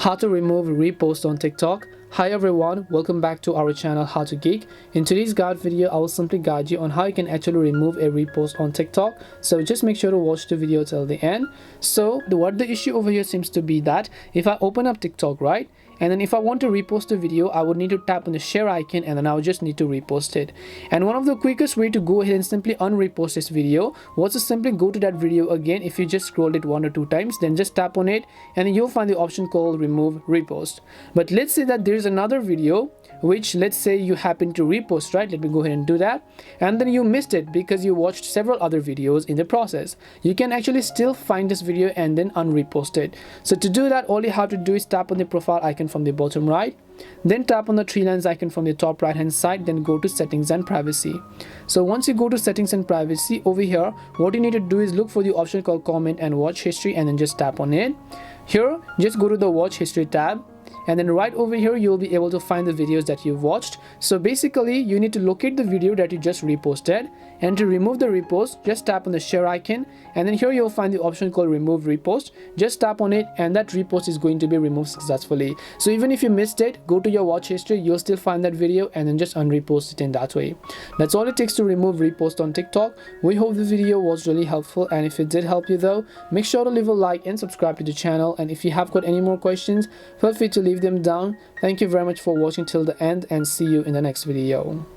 how to remove repost on TikTok. Hi everyone, welcome back to our channel How to Geek. In today's guide video, I will simply guide you on how you can actually remove a repost on TikTok. So just make sure to watch the video till the end. So what the issue over here seems to be that if I open up TikTok, right, and then if I want to repost a video, I would need to tap on the share icon and then I would just need to repost it. And one of the quickest way to go ahead and simply unrepost this video was to simply go to that video again. If you just scrolled it 1 or 2 times, then just tap on it and then you'll find the option called remove repost. But let's say that there's another video which, let's say, you happen to repost, right? Let me go ahead and do that, and then you missed it because you watched several other videos in the process. You can actually still find this video and then unrepost it. So to do that, all you have to do is tap on the profile icon from the bottom right, then tap on the 3 lines icon from the top right hand side, then go to settings and privacy. So once you go to settings and privacy, over here what you need to do is look for the option called comment and watch history and then just tap on it. Here just go to the watch history tab, and then right over here you'll be able to find the videos that you've watched. So basically you need to locate the video that you just reposted, and to remove the repost just tap on the share icon, and then here you'll find the option called remove repost. Just tap on it and that repost is going to be removed successfully. So even if you missed it, go to your watch history, you'll still find that video and then just unrepost it in that way. That's all it takes to remove repost on TikTok. We hope the video was really helpful, and if it did help you though, make sure to leave a like and subscribe to the channel. And if you have got any more questions, feel free to leave them down. Thank you very much for watching till the end, and see you in the next video.